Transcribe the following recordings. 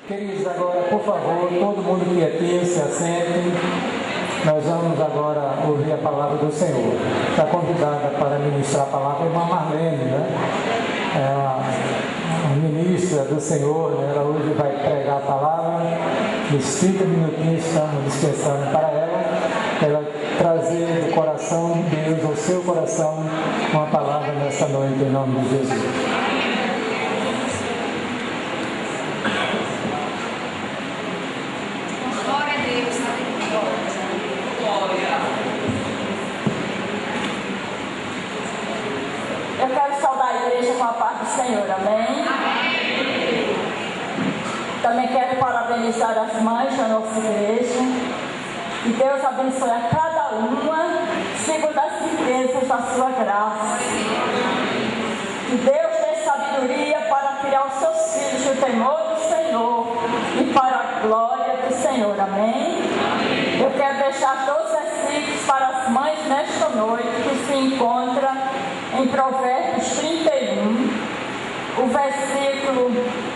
Queridos, agora, por favor, todo mundo que aqui se assente. Nós vamos agora ouvir a palavra do Senhor. Está convidada para ministrar a palavra a irmã Marlene, né? A ministra do Senhor, né? Ela hoje vai pregar a palavra. Nos 30 minutinhos estamos dispensando para ela trazer do coração de Deus ao seu coração uma palavra nessa noite, em nome de Jesus. Eu quero saudar a igreja com a paz do Senhor, amém? Também quero parabenizar as mães da nossa igreja. Que Deus abençoe a cada uma, segundo as riquezas da sua graça. Que Deus dê sabedoria para criar os seus filhos no temor do Senhor e para a glória do Senhor, amém? Eu quero deixar todos os versículos para as mães nesta noite, que se encontra em Provérbios 31, o versículo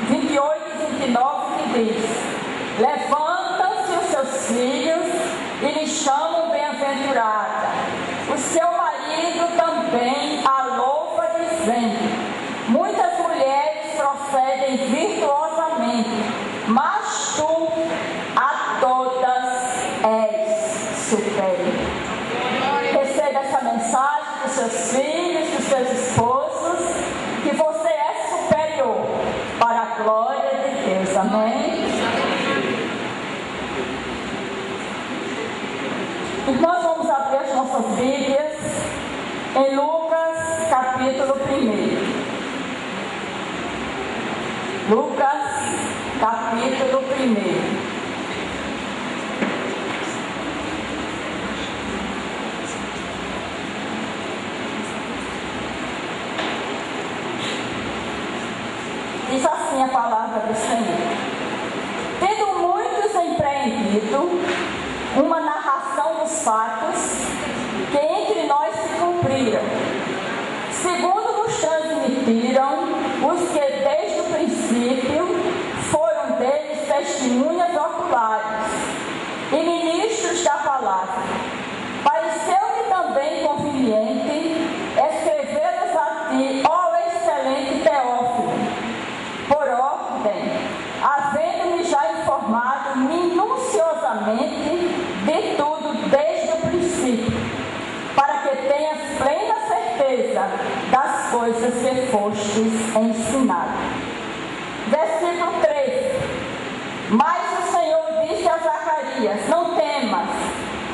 28 e 29, que diz: levanta-se os seus filhos e lhe chamam bem-aventurada. O seu marido também a louva, dizendo: muitas mulheres procedem virtuosamente, mas tu a todas és superior. Receba essa mensagem dos seus filhos, dos seus esposos, que você é superior para a glória de Deus, amém? Nós vamos abrir as nossas Bíblias em Lucas, capítulo 1. Lucas, capítulo 1. Diz assim a palavra do Senhor: tendo muitos empreendido uma narração dos fatos que entre nós se cumpriram, segundo nos transmitiram os que desde o princípio foram deles testemunhas oculares e ministros da palavra, pareceu-me também conveniente escrevê-los a ti, ó excelente Teófilo, por ordem, havendo-me já informado minuciosamente de tudo desde o princípio, para que tenhas plena certeza das coisas que fostes ensinado. Versículo 3: mas o Senhor disse a Zacarias: não temas,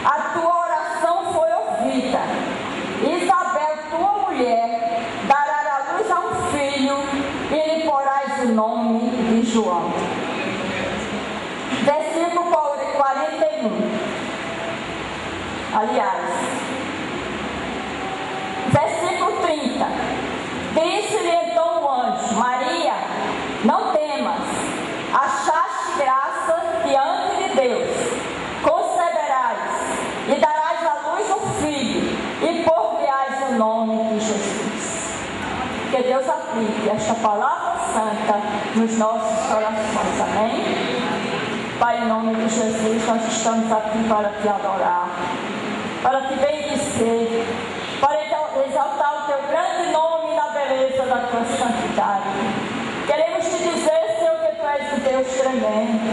a tua oração foi ouvida. Isabel, tua mulher, dará à luz a um filho e lhe porás o nome de João. Versículo 41. Aliás, versículo 30. Disse-lhe então o anjo: Maria, não temas, achaste graça diante de Deus, conceberás e darás à luz um filho e por-lhe-ás o nome de Jesus. Que Deus aplique esta palavra santa nos nossos corações, amém? Pai, em nome de Jesus, nós estamos aqui para te adorar, para te bendizer, para exaltar o teu grande nome na beleza da tua santidade. Queremos te dizer, Senhor, que tu és um Deus tremendo,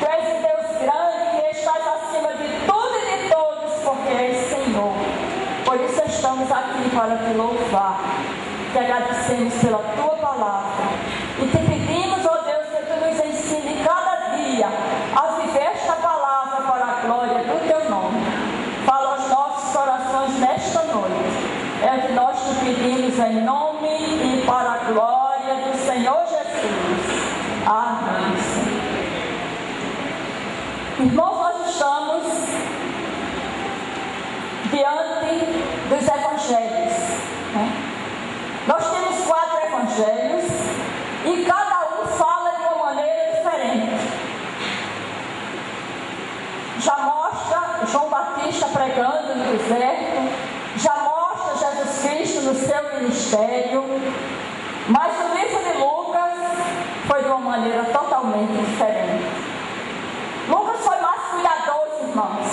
tu és um Deus grande, que estás acima de tudo e de todos, porque és Senhor. Por isso estamos aqui para te louvar, te agradecemos pela tua palavra e te pedimos, ó Deus, que tu nos ensine cada dia a viver esta palavra para a glória do teu nome. Fala aos nossos corações nesta noite. É o que nós te pedimos em nome e para a glória do Senhor Jesus. Amém, Senhor. Irmãos, nós estamos diante dos evangelhos, né? Nós temos 4 evangelhos e cada um fala de uma maneira diferente. Já mostra João Batista pregando no deserto, já mostra Jesus Cristo no seu ministério, mas o livro de Lucas foi do uma maneira totalmente diferente. Lucas foi mais cuidadoso, irmãos.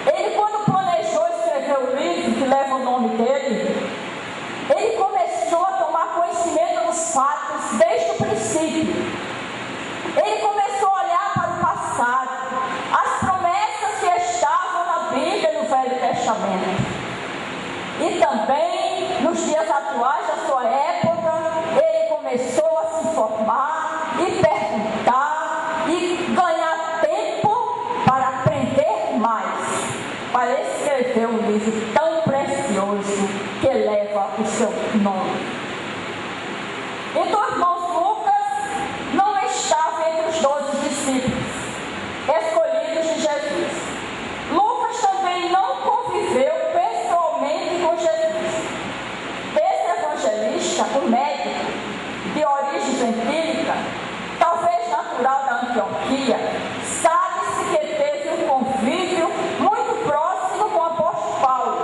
Ele, quando planejou escrever o livro que leva o nome dele, ele começou a tomar conhecimento dos fatos desde o princípio. Ele começou a olhar para o passado, as promessas que estavam na Bíblia no Velho Testamento. E também, nos dias atuais da sua época, ele começou a se informar e perguntar e ganhar tempo para aprender mais, para escrever um livro tão precioso que leva o seu nome. Então, irmãos, Lucas não estava entre os 12 discípulos escolhidos de Jesus. Lucas também não conviveu pessoalmente com Jesus. Esse evangelista, o médico de origem gentílica, talvez natural da Antioquia, sabe-se que teve um convívio muito próximo com o apóstolo Paulo,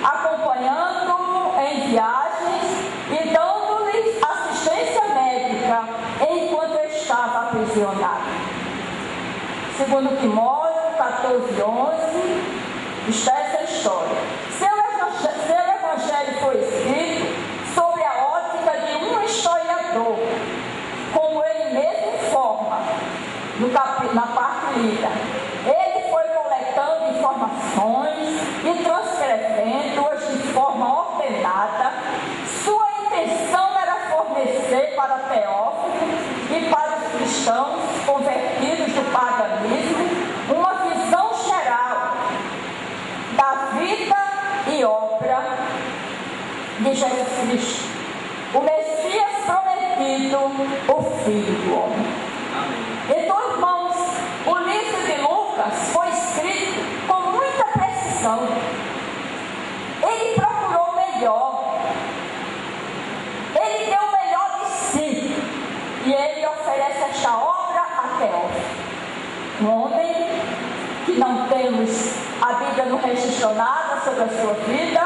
acompanhando-o em viagens e dando-lhe assistência médica enquanto estava aprisionado. Segundo Timóteo 14:11, está essa história. Seu evangelho foi escrito sobre a ótica de um historiador, como ele mesmo informa na parte lida. Ele foi coletando informações e transcrevendo-as de forma ordenada. Sua intenção era fornecer para Teófilo e para os cristãos convertidos do paganismo uma visão geral da vida e obra de Jesus Cristo, o Messias prometido, o Filho do Homem. Então, irmãos, o livro de Lucas foi escrito com muita precisão. Ele procurou o melhor. Ele deu o melhor de si. E ele oferece esta obra a Teófilo, um homem que não temos, a Bíblia não registrou nada sobre a sua vida,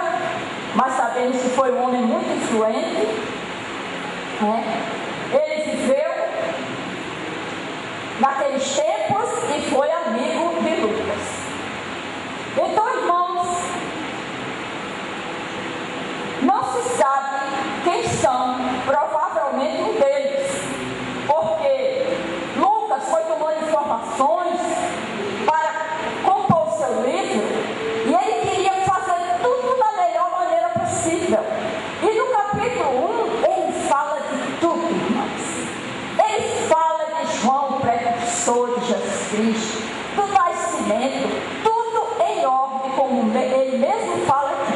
mas sabemos que foi um homem muito influente, né? Ele viveu naqueles tempos e foi amigo de Lucas. Então, irmãos, não se sabe quem são, provavelmente um deles, porque Lucas foi tomando informações para compor o seu livro e ele queria fazer tudo da melhor maneira possível. E no capítulo 1 ele fala de tudo, irmãos. Ele fala de João, precursor de Jesus Cristo, do nascimento, tudo em ordem, como ele mesmo fala aqui.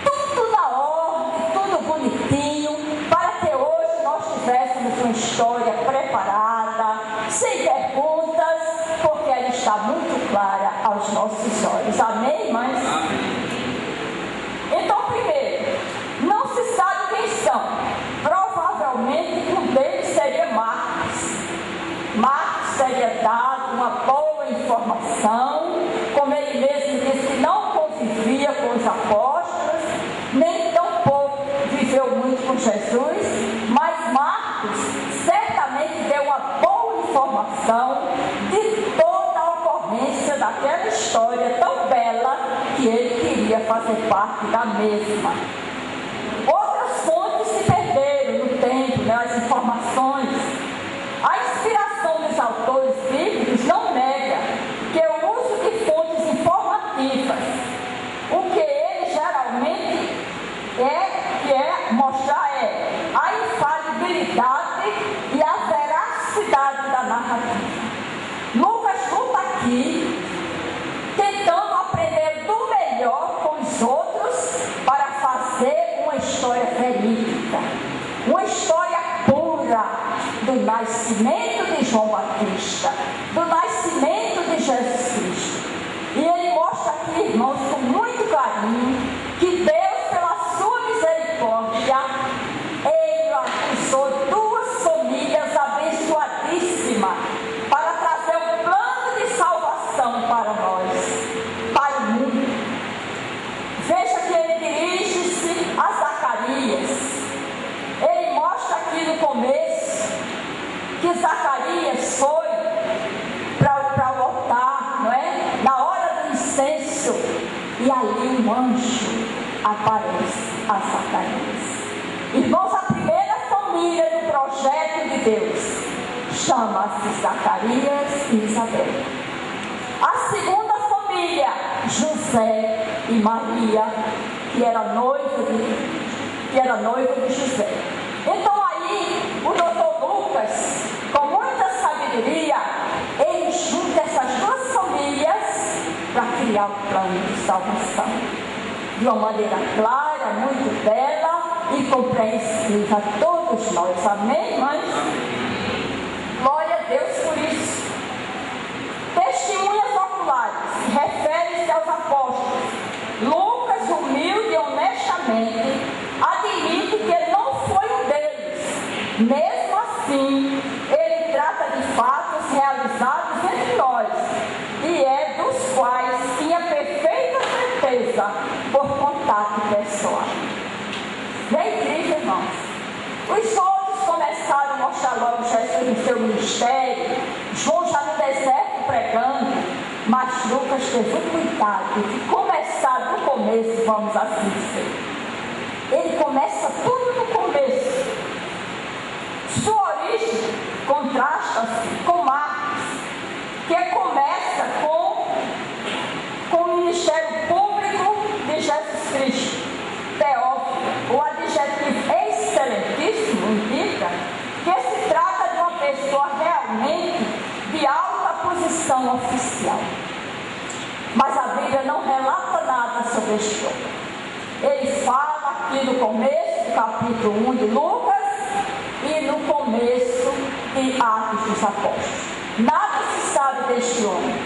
Tudo na ordem, tudo bonitinho, para que hoje nós tivéssemos uma história preparada, sem perguntas, porque ela está muito clara aos nossos olhos. Amém, irmãs? Então, primeiro, não se sabe quem são. Provavelmente um deles seria Marcos. Marcos teria dado uma boa informação, como ele mesmo disse que não convivia com os apóstolos, nem tampouco viveu muito com Jesus, mas Marcos certamente deu uma boa informação de toda a ocorrência daquela história tão bela que ele queria fazer parte da mesma. Outras fontes se perderam no tempo, né, as informações. A inspiração dos autores bíblicos não nega que o uso de fontes informativas, o que ele geralmente quer mostrar é a infalibilidade e a veracidade da narrativa. Lucas luta aqui, tentando aprender do melhor com os outros para fazer uma história verídica, uma história pura do nascimento de João Batista, do nascimento de Jesus Cristo. E ele mostra aqui, irmãos, com muito carinho, que Deus, pela sua misericórdia, ele usou duas famílias abençoadíssimas para trazer um plano de salvação para nós, para o mundo. Veja que ele dirige-se a Zacarias. Ele mostra aqui aparece a Zacarias. Irmãos, a primeira família do projeto de Deus chama-se Zacarias e Isabel. A segunda família, José e Maria, que era noiva de José. Então aí, o doutor Lucas, com muita sabedoria, ele junta essas duas famílias para criar o plano de salvação. De uma maneira clara, muito bela e compreensiva a todos nós. Amém, mães? Glória a Deus por isso. Testemunhas oculares referem-se aos apóstolos. Lucas, humilde e honestamente, admite que ele não foi um deles. Mesmo assim, ele trata de fatos realizados entre nós, e é dos quais tinha perfeita certeza por contato pessoal. É incrível, irmãos. Os outros começaram a mostrar logo Jesus no seu ministério, João já no deserto pregando, mas Lucas teve o cuidado de começar do começo, vamos assim dizer. Ele começa tudo no começo. Sua origem contrasta-se com Marcos, que começa com o ministério público de Jesus Cristo. Teófilo, o adjetivo excelentíssimo indica que se trata de uma pessoa realmente de alta posição oficial. Mas a Bíblia não relata nada sobre este homem. Ele fala aqui no começo do capítulo 1 de Lucas e no começo de Atos dos Apóstolos. Nada se sabe deste homem,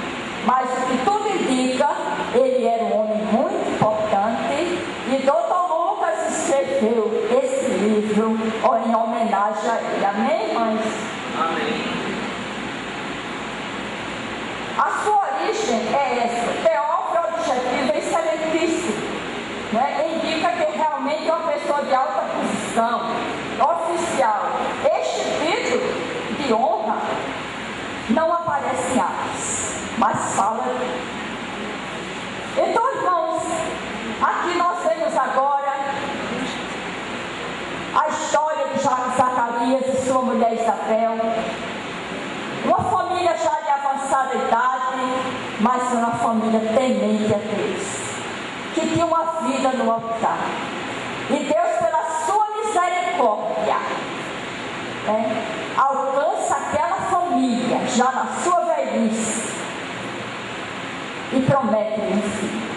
mas o que tudo indica, ele era um homem muito importante e Dr. Lucas escreveu esse livro em homenagem a ele. Amém, mães? Amém. A sua origem é essa. Teófilo é o adjetivo excelentíssimo, né? Indica que realmente é uma pessoa de alta posição, oficial. Este título de honra não aparece em Atos, mas fala. Então, irmãos, aqui nós vemos agora a história de Zacarias e sua mulher Isabel. Uma família já de avançada idade, mas uma família temente a Deus, que tinha uma vida no altar. E Deus, pela sua misericórdia, alcança aquela família já na sua velhice e promete-lhe um filho.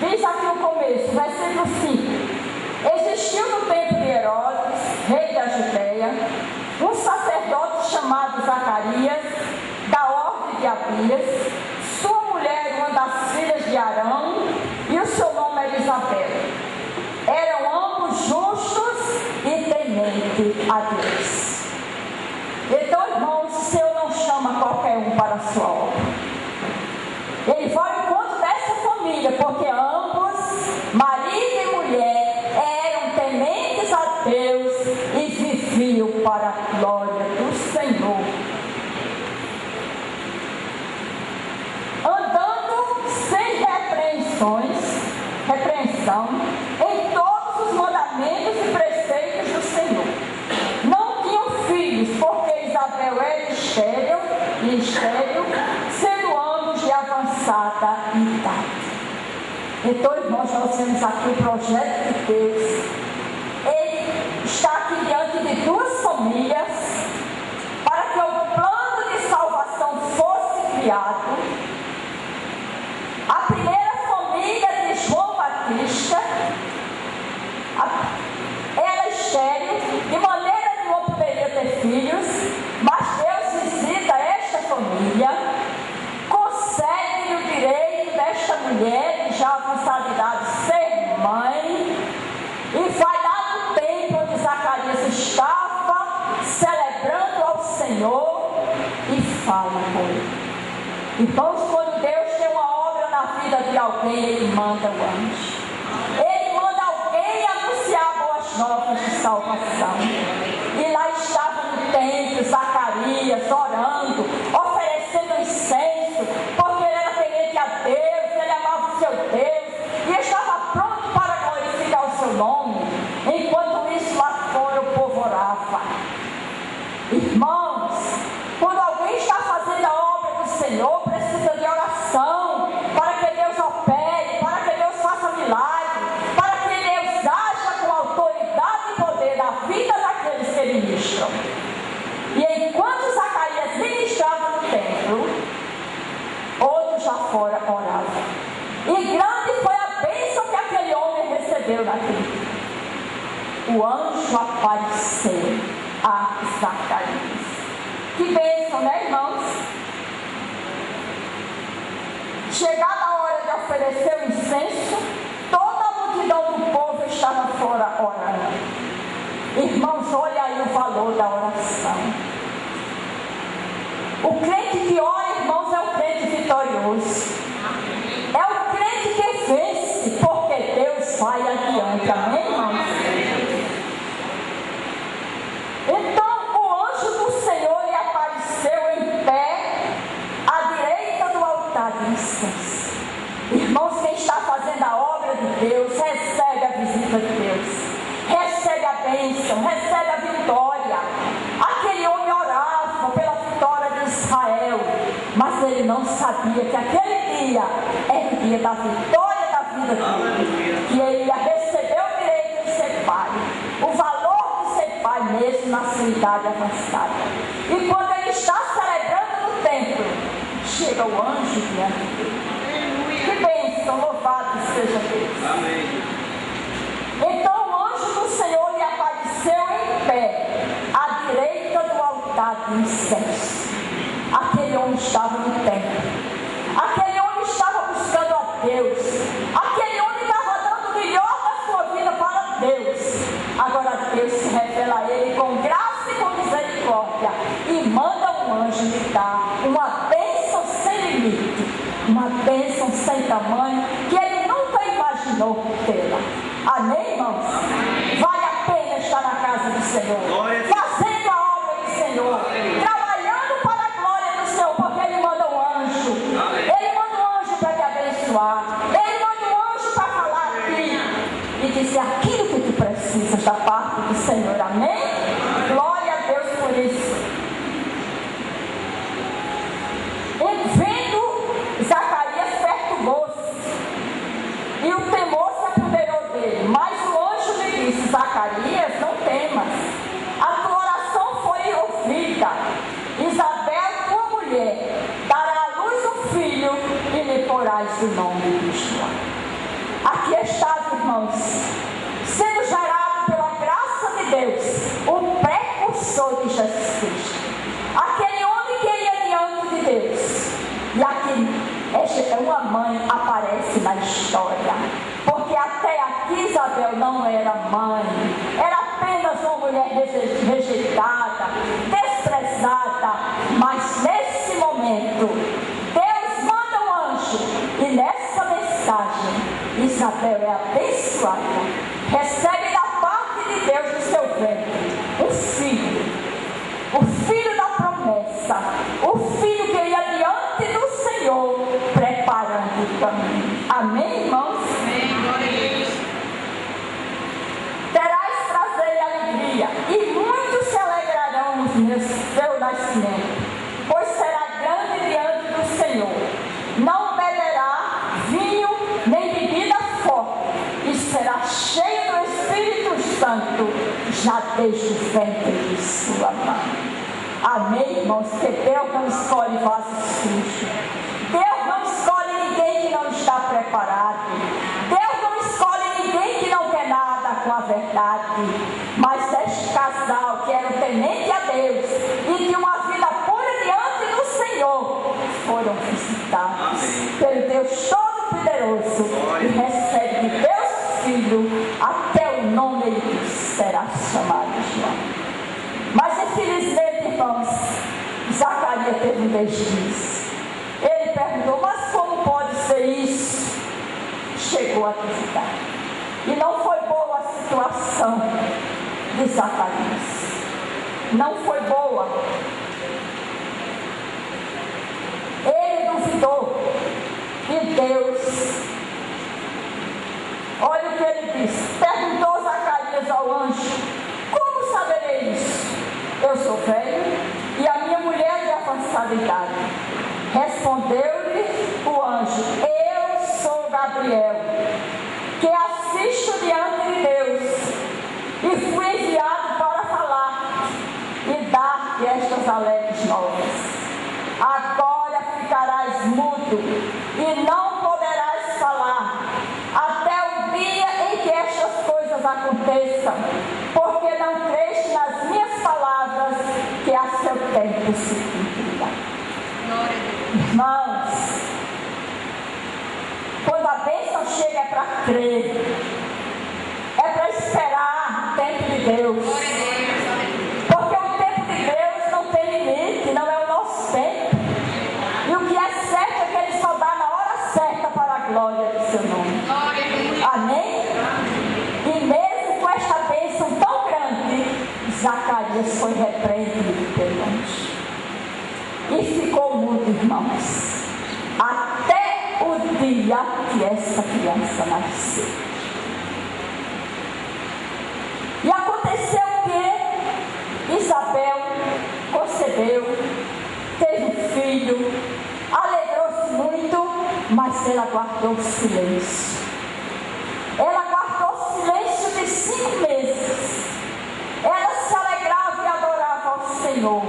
Diz aqui no começo, versículo 5: existiu no tempo de Herodes, rei da Judéia, um sacerdote chamado Zacarias, da ordem de Abias. Sua mulher, uma das filhas de Arão, e o seu nome era Isabel. Eram ambos justos e tementes a Deus. Então, irmãos, o Senhor não chama qualquer um para a sua obra. Ele vai ao encontro dessa família, porque ambos, marido e mulher, eram tementes a Deus e viviam para a glória do Senhor. Andando sem repreensão em todos os mandamentos e preceitos do Senhor. Não tinham filhos, porque Isabel era estéril, sendo ambos de avançada idade. Então, irmãos, nós temos aqui o projeto de Deus. Ele está aqui diante de duas famílias para que o plano de salvação fosse criado. A primeira família de João Batista, ela é estéril, de maneira que não poderia ter filhos, mas Deus visita esta família, concede-lhe o direito desta mulher de já avançada idade ser mãe, e vai lá no templo onde Zacarias estava, celebrando ao Senhor, e fala com ele. Então, quando Deus tem uma obra na vida de alguém, Ele manda o anjo. Ele manda alguém anunciar boas novas de salvação. E lá estava no templo Zacarias orando, oferecendo incenso, porque ele era temente a Deus, ele amava o seu anjo apareceu a Zacarias. Que bênção, né, irmãos? Chegada a hora de oferecer o incenso, toda a multidão do povo estava fora orando. Irmãos, olha aí o valor da oração. O crente que ora, irmãos, é o crente vitorioso. É o crente que vence, porque Deus vai adiante. Amém, irmãos? Então, o anjo do Senhor lhe apareceu em pé, à direita do altar de incenso. Irmãos, quem está fazendo a obra de Deus, recebe a visita de Deus. Recebe a bênção, recebe a vitória. Aquele homem orava pela vitória de Israel, mas ele não sabia que aquele dia era o dia da vitória da vida dele, que ele ia receber o direito de ser pai, o valor de ser pai mesmo na sua idade avançada. E quando ele está celebrando no templo, chega o anjo diante dele. Que bênção, louvado seja Deus. Amém. Então o anjo do Senhor lhe apareceu em pé, à direita do altar de incenso. Aquele homem estava no templo. Aquele homem estava buscando a Deus. Aquele homem estava dando o melhor da sua vida para Deus. Agora Deus se revela a ele com graça e com misericórdia e manda um anjo lhe dar uma bênção sem limite, uma bênção sem tamanho que ele nunca imaginou tê-la. Amém, irmãos? Vale a pena estar na casa do Senhor, fazendo a obra do Senhor, trabalhando para a glória do Senhor, porque Ele manda um anjo. Ele manda um anjo para te abençoar. Ele manda um anjo para falar a ti e dizer aquilo que tu precisas da parte do Senhor. Amém? Glória a Deus por isso. E vendo Zacarias, perturbou-se e o temor se apoderou dele. Mas o anjo lhe disse: Zacarias, não temas, a tua oração foi ouvida. Isabel, tua mulher, dará à luz um filho e lhe porás o nome de João. Aqui está, irmãos, sendo gerado pela graça de Deus, o precursor de Jesus Cristo. Aquele homem que ia diante de Deus. E aqui uma mãe aparece na história. Porque até aqui Isabel não era mãe. Era apenas uma mulher rejeitada, desprezada. Mas nesse momento, Deus manda um anjo. E nessa mensagem, Isabel é abençoada. Recebe da parte de Deus no seu ventre um filho. O filho da promessa, o filho que ia diante do Senhor, preparando o caminho. Amém, irmãos? Amém, glória a Deus. Terás prazer e alegria, e muitos se alegrarão no seu nascimento, pois será grande diante do Senhor. Não beberá vinho nem bebida forte, e será cheio do Espírito Santo, já desde o ventre de sua mãe. Amém, irmãos? Porque Deus não escolhe vasos sujos. Deus não escolhe ninguém que não está preparado. Deus não escolhe ninguém que não quer nada com a verdade. Mas este casal que era um temente a Deus e tinha uma vida pura diante do Senhor, foram visitados pelo Deus Todo-Poderoso e recebe de Deus Filho, até o nome ele será chamado João. Mas infelizmente, irmãos, Zacarias teve um deslize. Ele perguntou: mas como pode ser isso? Chegou a visitar. E não foi boa a situação de Zacarias. Não foi boa. Ele duvidou. E Deus, olha o que ele disse. Perguntou Zacarias ao anjo: como saberei isso? Eu sou velho e a minha mulher de avançada idade. Respondeu-lhe o anjo: eu sou Gabriel, que assisto diante de Deus, e fui enviado para falar e dar-te estas alegres novas. Agora ficarás mudo e não poderás falar até o dia em que estas coisas aconteçam, porque não tempo se cumprirá. Irmãos, quando a bênção chega é para crer, é para esperar o tempo de Deus. Porque o tempo de Deus não tem limite, não é o nosso tempo. E o que é certo é que Ele só dá na hora certa para a glória do seu nome. Amém? E mesmo com esta bênção tão grande, Zacarias foi repreendido pelo anjo. E ficou mudo, irmãos, até o dia que essa criança nasceu. E aconteceu que Isabel concebeu, teve um filho, alegrou-se muito, mas ela guardou silêncio. Ela guardou silêncio de 5 meses. Ela se alegrava e adorava ao Senhor,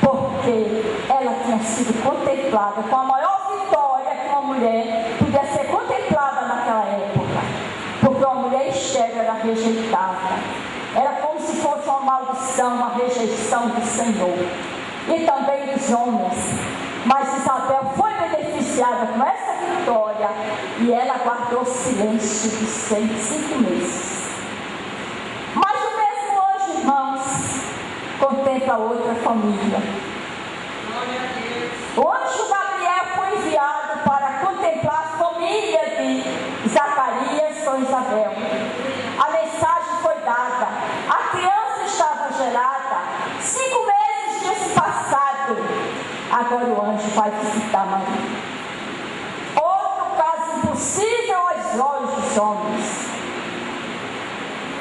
porque ela tinha sido contemplada com a maior vitória que uma mulher podia ser contemplada naquela época. Porque uma mulher estéril era rejeitada. Era como se fosse uma maldição, uma rejeição do Senhor. E também dos homens. Mas Isabel foi beneficiada com essa vitória e ela guardou silêncio de 5 meses. Mas o mesmo anjo, irmãos, contempla outra família. O anjo Gabriel foi enviado para contemplar a família de Zacarias com Isabel. A mensagem foi dada. A criança estava gerada. 5 meses tinham se passado. Agora o anjo vai visitar Maria. Outro caso impossível aos olhos dos homens.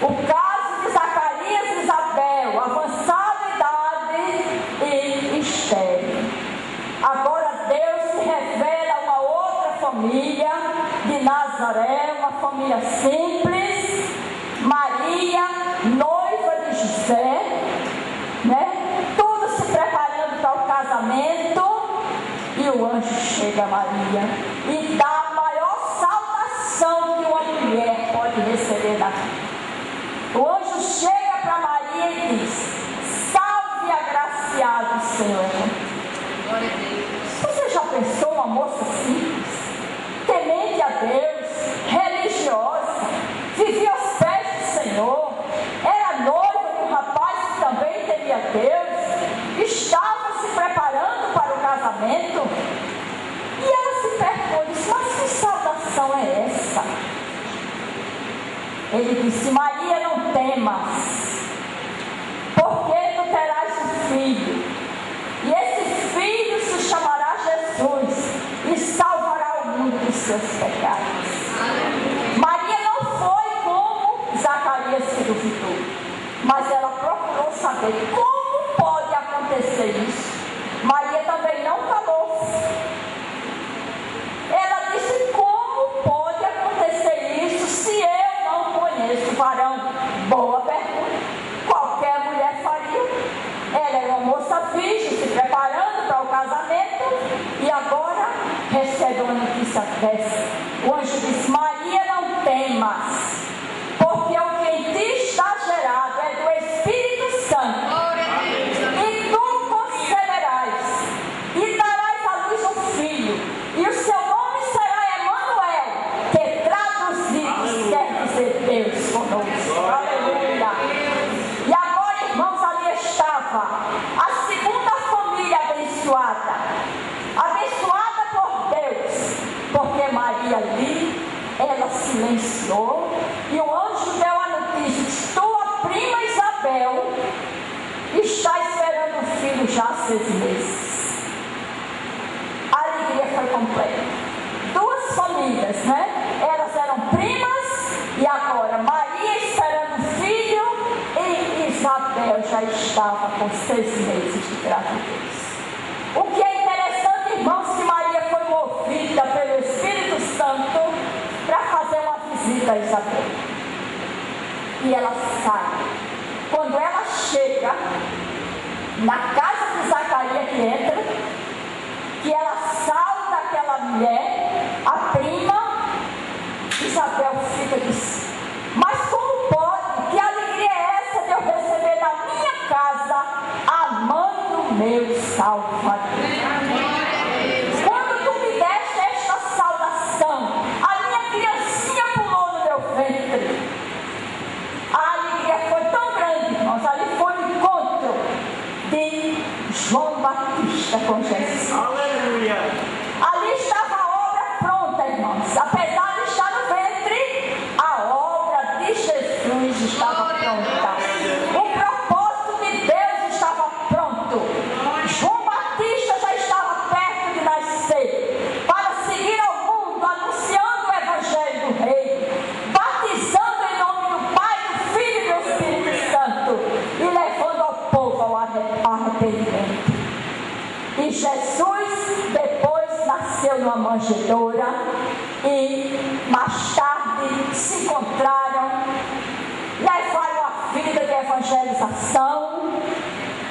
O caso de Zacarias e Isabel, avançada idade e estéril. Agora Deus se revela a uma outra família de Nazaré, uma família simples, Maria, noiva de José, né? Tudo se preparando para o casamento, e o anjo chega a Maria e dá a maior saudação que uma mulher pode receber na vida. O anjo chega para Maria e diz: salve agraciado, Senhor. Você já pensou uma moça simples, temente a Deus, religiosa, vivia aos pés do Senhor, era noiva de um rapaz que também temia Deus, estava se preparando para o casamento, e ela se pergunta: mas que saudação é essa? Ele disse: Maria, não temas, porque tu terás um filho, e esse filho se chamará Jesus, e salvará o mundo dos seus pecados. Maria não foi como Zacarias se duvidou, mas ela procurou saber como pode acontecer isso. Maria também não calou-se. Ela disse: como pode acontecer isso se eu não conheço o varão? Boa pergunta. Qualquer mulher faria. Ela era uma moça virgem, se preparando para o casamento, e agora recebe uma notícia dessa. O anjo disse: Maria, não temas, porque o que em ti está gerado é do Espírito Santo. E tu conceberás e darás à luz um filho, e o seu nome será Emanuel, que traduzido quer dizer Deus conosco. Aleluia. E agora, irmãos, ali estava a segunda família abençoada por Deus, porque Maria ali, ela silenciou, e o anjo deu a notícia: tua prima Isabel está esperando um filho já há 6 meses. A alegria foi completa. 2 famílias, né? Elas eram primas, e agora Maria esperando um filho, e Isabel já estava com 6 meses de gravidez. O que é interessante, irmãos, que Maria foi movida pelo Espírito Santo para fazer uma visita a Isabel. E ela sai. Quando ela chega na casa de Zacarias, que entra, que ela salta aquela mulher, a prima, Isabel fica e diz: mas como pode? Que alegria é essa de eu receber na minha casa a mãe do meu Salvador. Quando tu me deste esta saudação, a minha criancinha pulou no meu ventre. A alegria foi tão grande, irmãos. Ali foi o encontro de João Batista com Jesus. Aleluia! Ali estava a obra pronta, irmãos. Apesar de estar no ventre, a obra de Jesus estava pronta. O propósito de Deus estava pronto. João Batista já estava perto de nascer para seguir ao mundo, anunciando o Evangelho do Rei, batizando em nome do Pai, do Filho e do Espírito Santo e levando ao povo ao arrependimento. E Jesus depois nasceu numa manjedoura e mais tarde se encontraram, levaram a vida de evangelização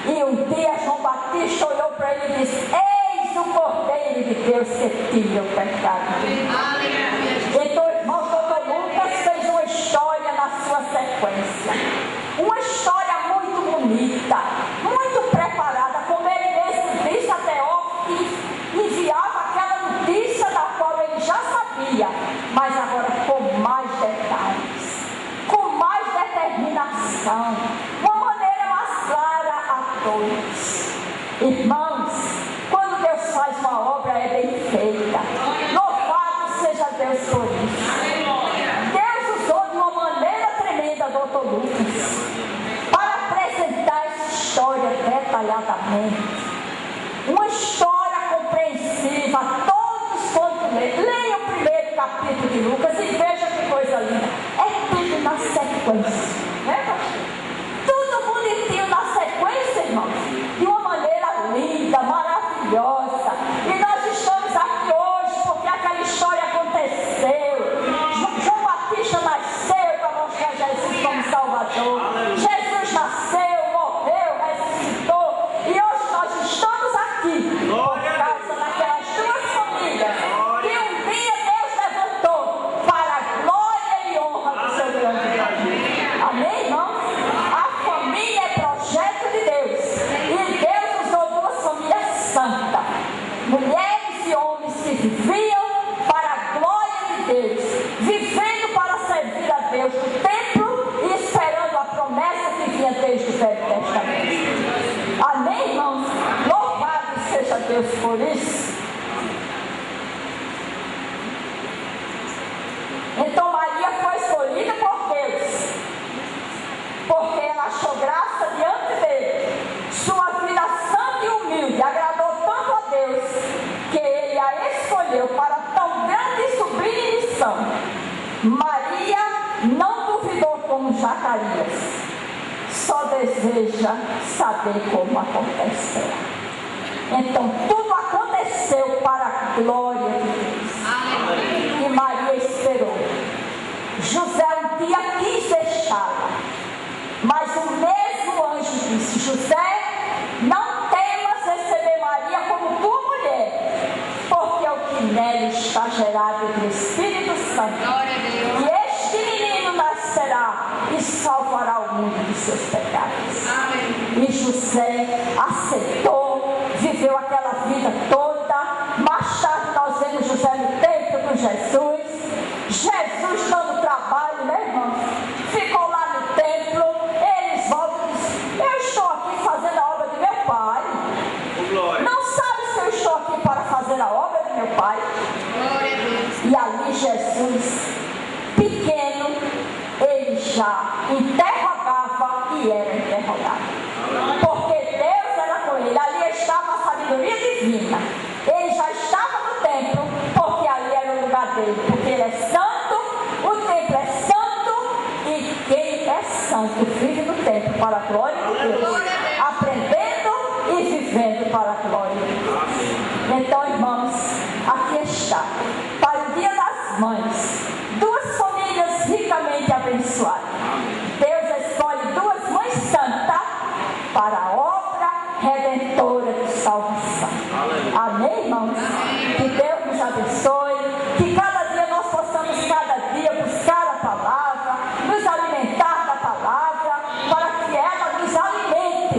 e um dia João Batista olhou para ele e disse: eis o Cordeiro de Deus que tira o pecado. Então, irmão Dr. Lucas fez uma história na sua sequência, uma história muito bonita, muito preparada, como ele mesmo disse a Teófilo, que enviava aquela notícia da qual ele já sabia, mas agora com mais detalhes, com mais determinação, uma maneira mais clara a todos. Irmãos, quando Deus faz uma obra é bem feita. Louvado seja Deus por isso. Deus usou de uma maneira tremenda Dr. Lucas para apresentar essa história detalhadamente. Uma história compreensiva. Todos quanto leiam o primeiro capítulo de Lucas e vejam que coisa linda. É tudo na sequência, né, pastor? Tudo bonitinho na sequência, irmãos, de uma maneira linda, maravilhosa. E nós estamos aqui hoje porque aquela história aconteceu. João Batista nasceu para mostrar Jesus como Salvador. Jesus nasceu, morreu, ressuscitou. E hoje nós estamos aqui por causa daquelas duas famílias que um dia Deus levantou para a glória e honra do seu grande nome. Amém, irmãos? A família é projeto de Deus. E Deus usou duas famílias santas, mulheres e homens que viviam para a glória de Deus, vivendo para servir a Deus no templo e esperando a promessa que vinha desde o Velho Testamento. Amém, irmãos? Louvado seja Deus por isso. Então Maria foi escolhida por Deus, porque ela achou graça diante dele. Sua vida santa e humilde agradou tanto a Deus que ele a escolheu para tão grande e sublime missão. Maria não duvidou como Zacarias, só deseja saber como acontecerá. Então tudo aconteceu para a glória de Deus. E Maria esperou. José um dia quis deixá-la, mas o mesmo anjo disse: José, não temas receber Maria como tua mulher, porque o que nela está gerado do Espírito Santo. E este menino nascerá e salvará o mundo dos seus pecados. E José aceitou, viveu aquela vida toda. Mais tarde nós vemos José no templo com Jesus. Jesus dando trabalho, né, irmãos? Ficou lá no templo. Eles voltam e dizem: eu estou aqui fazendo a obra de meu pai. Não sabe se eu estou aqui para fazer a obra de meu pai? E ali Jesus, pequeno, ele já interrogava e era interrogado. Porque Deus era com ele. Ali estava a sabedoria divina. Ele já estava no templo, porque ali era o lugar dele. Porque ele é santo, o templo é santo, e quem é santo vive no templo para a glória de Deus, aprendendo e vivendo para a glória de Deus. Então, irmãos, aqui está, para o Dia das Mães, duas famílias ricamente abençoadas. Deus escolhe duas mães santas para a obra redentora de salvação. Amém, irmãos? Que Deus nos abençoe, que cada dia nós possamos cada dia buscar a palavra, nos alimentar da palavra, para que ela nos alimente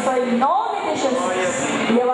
abençoe em nome de Jesus. E eu